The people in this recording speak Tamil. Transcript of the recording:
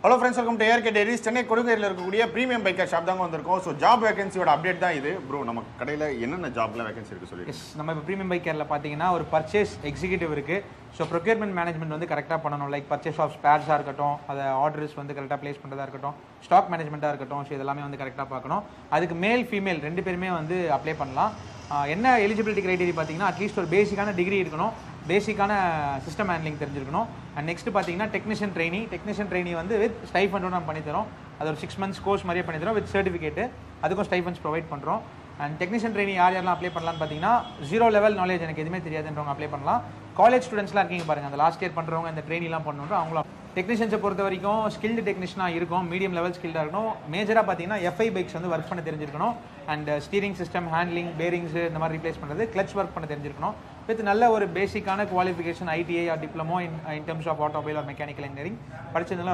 Hello friends, welcome to ARK diaries. Chennai கொடுங்கரையில் இருக்கக்கூடிய ப்ரீமியம் பைக்கர் ஷாப் தாங்க வந்திருக்கோம். ஸோ ஜாப் வேகன்சியோட அப்டேட் தான் இது. ப்ரோ, நம்ம கடையில் என்னென்ன ஜாப்ல வேகன்சி இருக்குது சொல்லி? நம்ம இப்போ ப்ரீமியம் பைக்கரில் பார்த்தீங்கன்னா ஒரு பர்ச்சேஸ் எக்ஸிக்யூட்டிவ் இருக்குது. ஸோ ப்ரொக்யூர்மெண்ட் மேனேஜ்மெண்ட் வந்து கரெக்டாக பண்ணணும். லைக் பர்ச்சேஸ் ஆஃப் ஸ்பேர்ஸாக இருக்கட்டும், அதை ஆர்டர்ஸ் வந்து கரெக்டாக ப்ளேஸ் பண்ணுறதா இருக்கட்டும், ஸ்டாக் மேனேஜ்மெண்ட்டாக இருக்கட்டும். ஸோ இதெல்லாமே வந்து கரெக்டாக பார்க்கணும். அதுக்கு மேல் ஃபீமேல் 2 பேருமே வந்து அப்ளை பண்ணலாம். என்ன எலிஜிபிலிட்டி கிரைட்டீரியா பார்த்தீங்கன்னா அட்லீஸ்ட் ஒரு பேசிக்கான டிகிரி இருக்கணும், பேசிக்கான சிஸ்டம் ஹேண்ட்லிங் தெரிஞ்சிருக்கணும். அண்ட் நெக்ஸ்ட் பார்த்தீங்கன்னா டெக்னீஷியன் ட்ரெயினி வந்து வித் ஸ்டைஃபண்டும் நம்ம பண்ணித்தரோம். அது ஒரு 6 months கோர்ஸ் மாதிரியே பண்ணித்தரோம் வித் சர்டிஃபிகேட்டு. அதுக்கும் ஸ்டைஃபண்ட்ஸ் ப்ரொவைட் பண்ணுறோம். அண்ட் டெக்னீஷியன் ட்ரெயினி யாரெல்லாம் அப்ளை பண்ணலான்னு பார்த்தீங்கன்னா 0 level நாலேஜ் எனக்கு எதுவுமே தெரியாதுன்றவங்க அப்ளை பண்ணலாம். காலேஜ் ஸ்டூடெண்ட்ஸ்லாம் இருக்கீங்க பாருங்கள், அந்த லாஸ்ட் இயர் பண்ணுறவங்க இந்த ட்ரெயினிலாம் பண்ணணும். அவங்களும் டெக்னீஷியன்ஸை பொறுத்த வரைக்கும் ஸ்கில்டு டெக்னீஷனாக இருக்கும், மீடியம் லெவல் ஸ்கில்டாக இருக்கணும். மேஜராக பார்த்தீங்கன்னா FI பைக்ஸ் வந்து ஒர்க் பண்ண தெரிஞ்சிருக்கணும். And steering system, handling, bearings இந்த மாதிரி ரீப்ளேஸ் பண்ணுறது, கிளச் ஒர்க் பண்ண தெரிஞ்சிருக்கணும். வித் நல்ல ஒரு பேசிக்கான qualification ITI or diploma in terms of automobile or mechanical engineering படிச்சதுனால